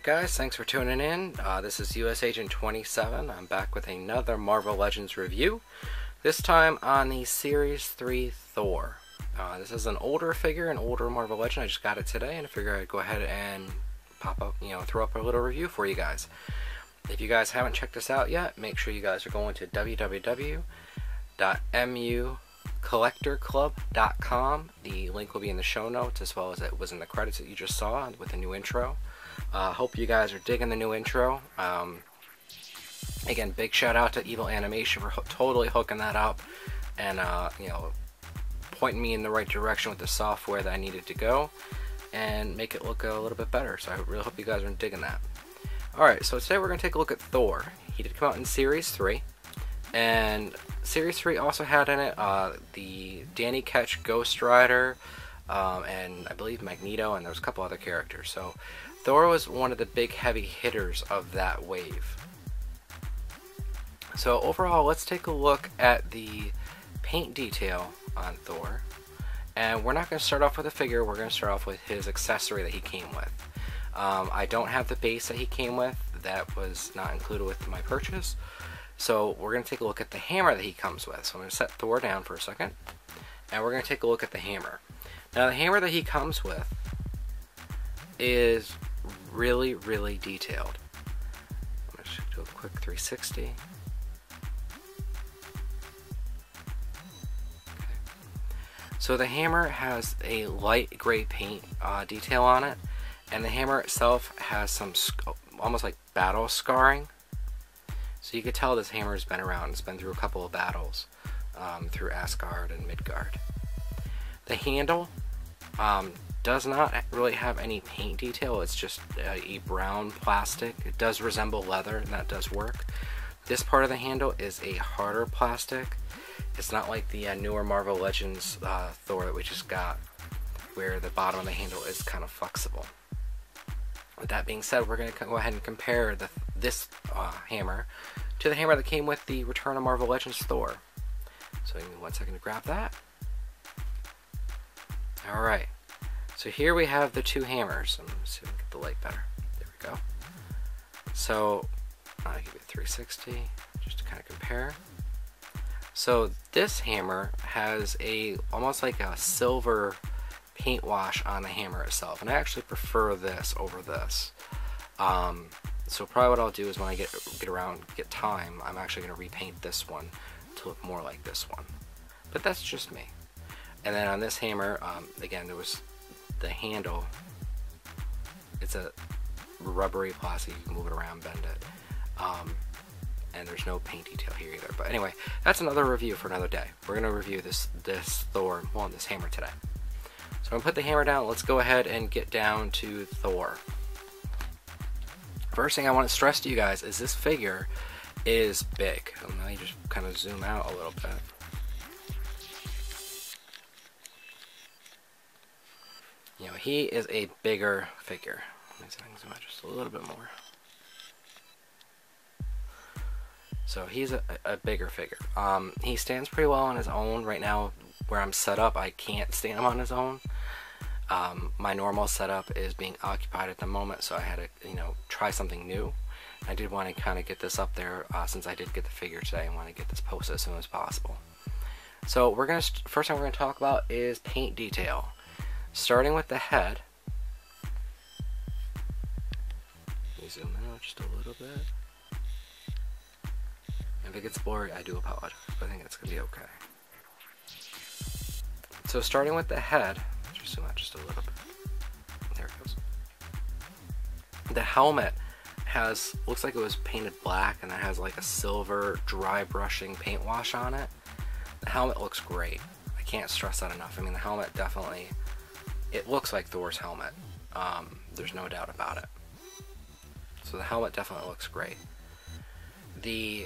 guys, thanks for tuning in. This is US Agent 27. I'm back with another Marvel Legends review. This time on the Series 3 Thor. This is an older figure, an older Marvel Legend. I just got it today and I figured I'd go ahead and throw up a little review for you guys. If you guys haven't checked this out yet, make sure you guys are going to www.mucollectorclub.com. The link will be in the show notes, as well as it was in the credits that you just saw with the new intro. Hope you guys are digging the new intro. Again, big shout out to Evil Animation for totally hooking that up and pointing me in the right direction with the software that I needed to go and make it look a little bit better. So I really hope you guys are digging that. Alright, so today we're going to take a look at Thor. He did come out in Series 3, and Series 3 also had in it the Danny Ketch Ghost Rider, and I believe Magneto, and there was a couple other characters. So Thor was one of the big heavy hitters of that wave. So overall, let's take a look at the paint detail on Thor. And we're not going to start off with a figure, we're going to start off with his accessory that he came with. I don't have the base that he came with. That was not included with my purchase. So we're going to take a look at the hammer that he comes with. So I'm going to set Thor down for a second, and we're going to take a look at the hammer. Now the hammer that he comes with is really, really detailed. I'm going to do a quick 360. Okay. So the hammer has a light gray paint detail on it. And the hammer itself has some almost like battle scarring. So you could tell this hammer has been around. It's been through a couple of battles through Asgard and Midgard. The handle does not really have any paint detail. It's just a brown plastic. It does resemble leather, and that does work. This part of the handle is a harder plastic. It's not like the newer Marvel Legends Thor that we just got, where the bottom of the handle is kind of flexible. With that being said, we're going to go ahead and compare this hammer to the hammer that came with the Return of Marvel Legends Thor. So give me 1 second to grab that. Alright, so here we have the two hammers. I'm going to see if I can get the light better. There we go. So I'll give it 360 just to kind of compare. So this hammer has almost like a silver paint wash on the hammer itself, and I actually prefer this over this. So probably what I'll do is when I get time, I'm actually going to repaint this one to look more like this one. But that's just me. And then on this hammer, again, there was the handle. It's a rubbery plastic. You can move it around, bend it. And there's no paint detail here either. But anyway, that's another review for another day. We're going to review this Thor, well, this hammer today. So I'm going to put the hammer down. Let's go ahead and get down to Thor. First thing I want to stress to you guys is this figure is big. Let me just kind of zoom out a little bit. You know, he is a bigger figure. Let me see if I can zoom out just a little bit more. So he's a bigger figure. He stands pretty well on his own. Right now, where I'm set up, I can't stand him on his own. My normal setup is being occupied at the moment, so I had to, try something new. I did want to kind of get this up there since I did get the figure today. I want to get this posted as soon as possible. So first thing we're going to talk about is paint detail. Starting with the head. Let me zoom in just a little bit. If it gets blurry, I do apologize, but I think it's going to be okay. So starting with the head, just zoom out just a little bit. There it goes. The helmet looks like it was painted black, and it has like a silver dry brushing paint wash on it. The helmet looks great. I can't stress that enough. I mean, the helmet definitely, it looks like Thor's helmet. There's no doubt about it. So the helmet definitely looks great. The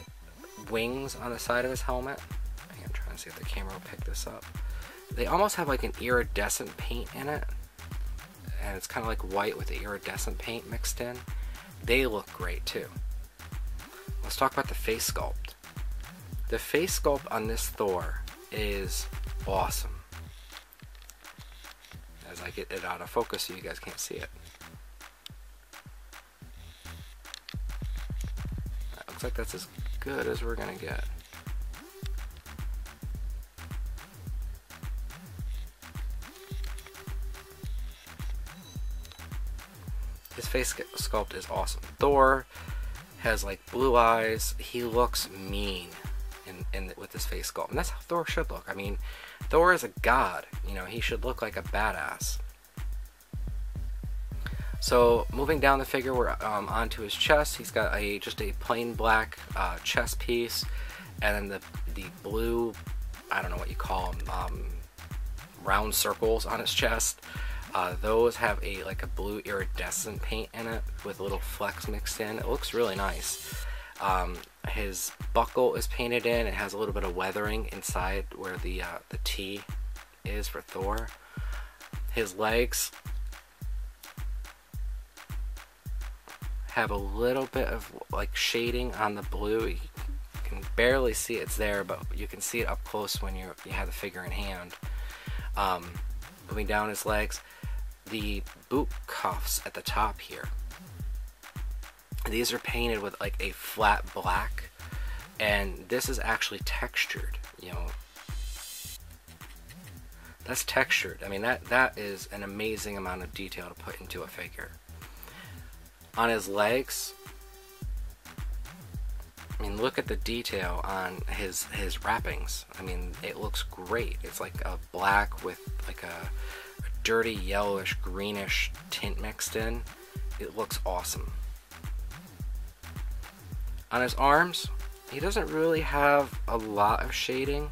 wings on the side of his helmet, I'm trying to see if the camera will pick this up. They almost have like an iridescent paint in it, and it's kind of like white with the iridescent paint mixed in. They look great too. Let's talk about the face sculpt. The face sculpt on this Thor is awesome. As I get it out of focus so you guys can't see it. looks like that's as good as we're gonna get. His face sculpt is awesome. Thor has like blue eyes. He looks mean with his face sculpt, and that's how Thor should look. I mean, Thor is a god. You know, he should look like a badass. So moving down the figure, we're onto his chest. He's got just a plain black chest piece, and then the blue, I don't know what you call them, round circles on his chest. Those have like a blue iridescent paint in it with a little flecks mixed in. It looks really nice. His buckle is painted in. It has a little bit of weathering inside where the T is for Thor. His legs have a little bit of like shading on the blue. You can barely see it's there, but you can see it up close when you have the figure in hand. Moving down his legs, the boot cuffs at the top here, these are painted with like a flat black, and this is actually textured. You know, that's textured. I mean, that is an amazing amount of detail to put into a figure. On his legs, I mean, look at the detail on his wrappings. I mean, it looks great. It's like a black with like a dirty yellowish greenish tint mixed in. It looks awesome. On his arms, he doesn't really have a lot of shading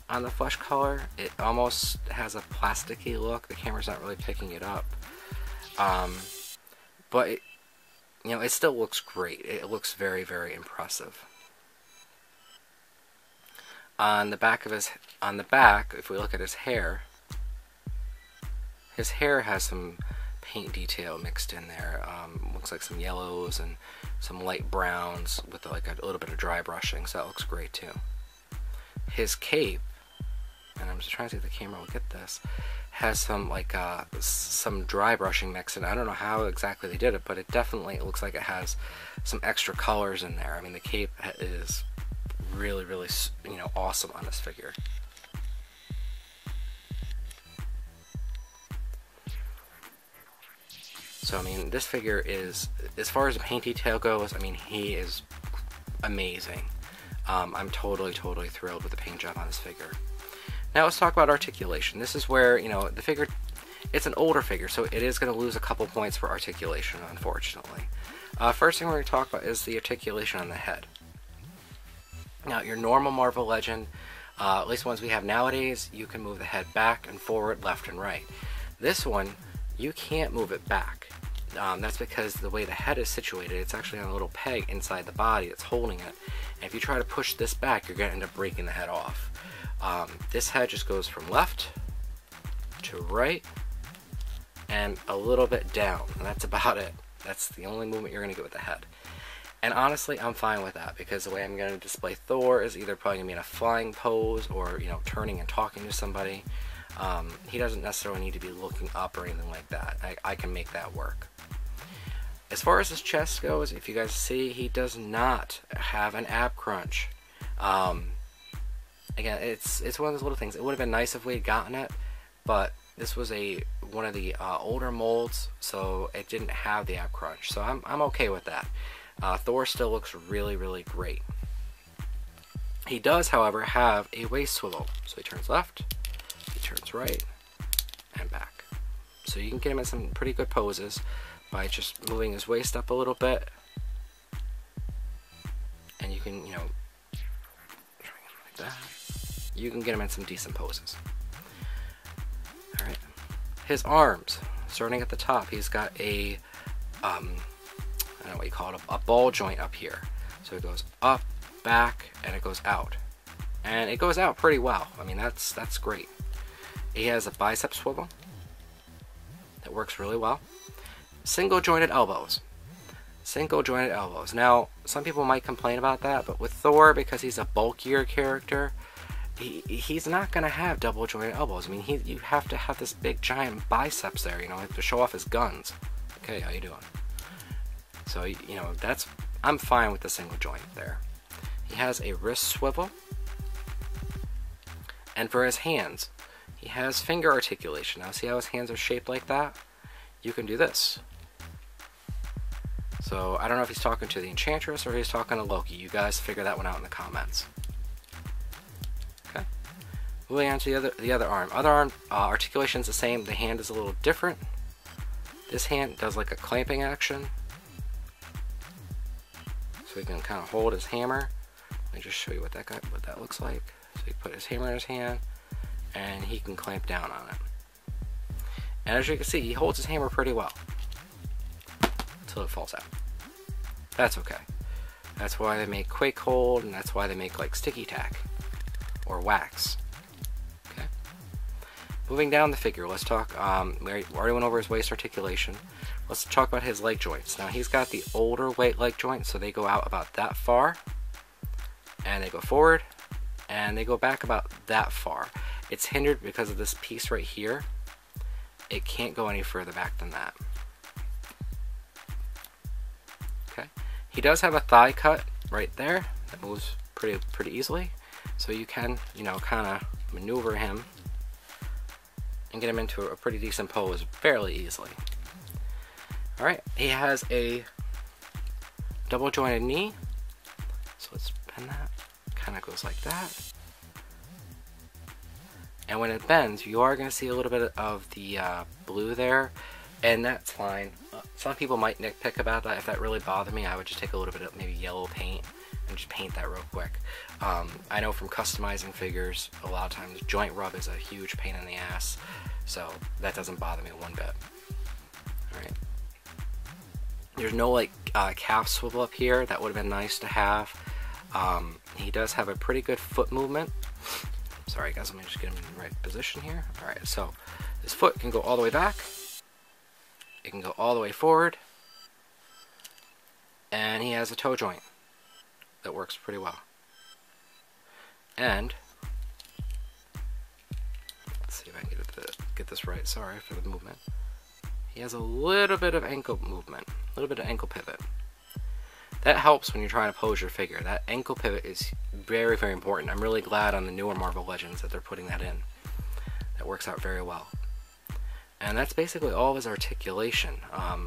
on the flesh color. It almost has a plasticky look. The camera's not really picking it up, but you know, it still looks great. It looks very, very impressive. On the back, if we look at his hair has some paint detail mixed in there. Looks like some yellows and some light browns with like a little bit of dry brushing, so that looks great too. His cape, and I'm just trying to see if the camera will get this, has some like some dry brushing mixed in. I don't know how exactly they did it, but it definitely looks like it has some extra colors in there. I mean, the cape is really, really, you know, awesome on this figure. So I mean, this figure is, as far as the paint detail goes, I mean, he is amazing. I'm totally thrilled with the paint job on this figure. Now let's talk about articulation. This is where, you know, the figure, it's an older figure, so it is going to lose a couple points for articulation, unfortunately. First thing we're going to talk about is the articulation on the head. Now, your normal Marvel Legend, at least ones we have nowadays, you can move the head back and forward, left and right. This one, you can't move it back. That's because the way the head is situated, it's actually on a little peg inside the body that's holding it. And if you try to push this back, you're going to end up breaking the head off. This head just goes from left to right and a little bit down, and that's about it. That's the only movement you're going to get with the head. And honestly, I'm fine with that, because the way I'm going to display Thor is either probably going to be in a flying pose or, you know, turning and talking to somebody. He doesn't necessarily need to be looking up or anything like that. I can make that work. As far as his chest goes, if you guys see, he does not have an ab crunch. Again, it's one of those little things. It would have been nice if we had gotten it, but this was one of the older molds, so it didn't have the ab crunch. So I'm okay with that. Thor still looks really, really great. He does, however, have a waist swivel. So he turns left, he turns right, and back. So you can get him in some pretty good poses by just moving his waist up a little bit. And you can, you know, like that. You can get him in some decent poses. Alright. His arms, starting at the top, he's got a, I don't know what you call it, a ball joint up here. So it goes up, back, and it goes out. And it goes out pretty well. I mean, that's great. He has a bicep swivel that works really well. Single jointed elbows. Single jointed elbows. Now, some people might complain about that, but with Thor, because he's a bulkier character, he's not going to have double jointed elbows. I mean, you have to have this big giant biceps there, you know, to show off his guns. Okay, how you doing? So, you know, that's I'm fine with the single joint there. He has a wrist swivel. And for his hands, he has finger articulation. Now see how his hands are shaped like that? You can do this. So I don't know if he's talking to the Enchantress or he's talking to Loki. You guys figure that one out in the comments. Okay. Moving on to the other arm. Other arm articulation is the same. The hand is a little different. This hand does like a clamping action. So he can kind of hold his hammer. Let me just show you what that looks like. So he put his hammer in his hand and he can clamp down on it. And as you can see, he holds his hammer pretty well until it falls out. That's okay. That's why they make Quake Hold, and that's why they make like sticky tack or wax. Okay. Moving down the figure, let's talk. We already went over his waist articulation. Let's talk about his leg joints. Now he's got the older leg joints, so they go out about that far, and they go forward, and they go back about that far. It's hindered because of this piece right here. It can't go any further back than that. Okay. He does have a thigh cut right there that moves pretty easily, so you can, you know, kind of maneuver him and get him into a pretty decent pose fairly easily. All right, he has a double jointed knee, so let's bend that. Kind of goes like that. And when it bends, you are going to see a little bit of the blue there, and that's fine. Some people might nitpick about that. If that really bothered me, I would just take a little bit of maybe yellow paint and just paint that real quick. I know from customizing figures, a lot of times joint rub is a huge pain in the ass, so that doesn't bother me one bit. Alright. There's no like calf swivel up here. That would have been nice to have. He does have a pretty good foot movement. Sorry guys, let me just get him in the right position here. Alright, so his foot can go all the way back. It can go all the way forward. And he has a toe joint that works pretty well. And let's see if I can get this right. Sorry for the movement. He has a little bit of ankle movement, a little bit of ankle pivot. That helps when you're trying to pose your figure. That ankle pivot is very, very important. I'm really glad on the newer Marvel Legends that they're putting that in. That works out very well. And that's basically all of his articulation. I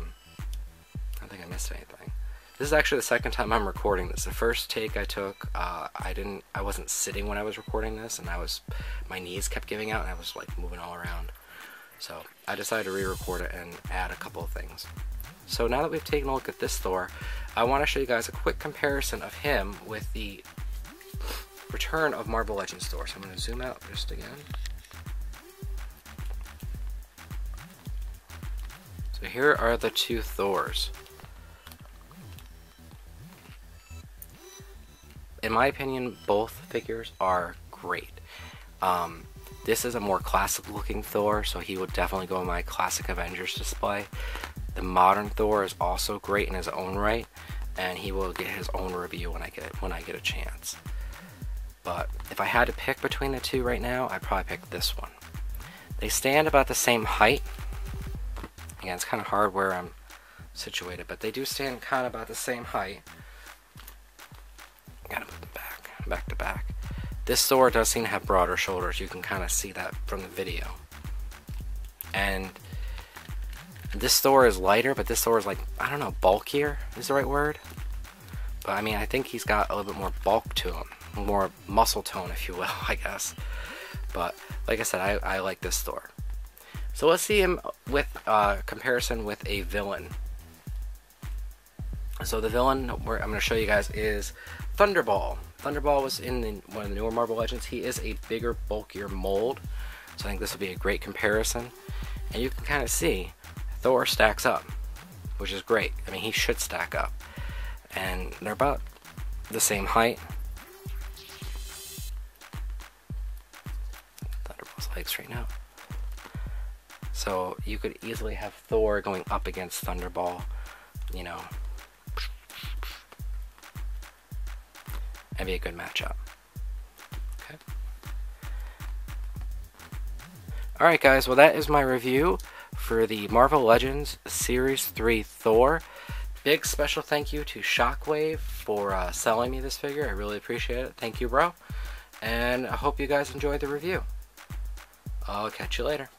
don't think I missed anything. This is actually the second time I'm recording this. The first take I took, I wasn't sitting when I was recording this, and my knees kept giving out, and I was like moving all around. So I decided to re-record it and add a couple of things. So now that we've taken a look at this Thor, I want to show you guys a quick comparison of him with the Return of Marvel Legends Thor. So I'm going to zoom out just again. So here are the two Thors. In my opinion, both figures are great. This is a more classic looking Thor, so he would definitely go in my classic Avengers display. The modern Thor is also great in his own right, and he will get his own review when I get a chance. But if I had to pick between the two right now, I'd probably pick this one. They stand about the same height. Again, it's kind of hard where I'm situated, but they do stand kind of about the same height. Gotta put them back to back. This Thor does seem to have broader shoulders. You can kind of see that from the video. And this Thor is lighter, but this Thor is like, I don't know, bulkier is the right word. But I mean, I think he's got a little bit more bulk to him. More muscle tone, if you will, I guess. But like I said, I like this Thor. So let's see him with comparison with a villain. So the villain I'm going to show you guys is Thunderball. Thunderball was in one of the newer Marvel Legends. He is a bigger, bulkier mold. So I think this will be a great comparison. And you can kind of see Thor stacks up, which is great. I mean, he should stack up. And they're about the same height. Thunderball's legs straighten out. So you could easily have Thor going up against Thunderball, you know, and be a good matchup. Okay. Alright guys, well that is my review for the Marvel Legends Series 3 Thor. big special thank you to Shockwave for selling me this figure. I really appreciate it. Thank you, bro. And I hope you guys enjoyed the review. I'll catch you later.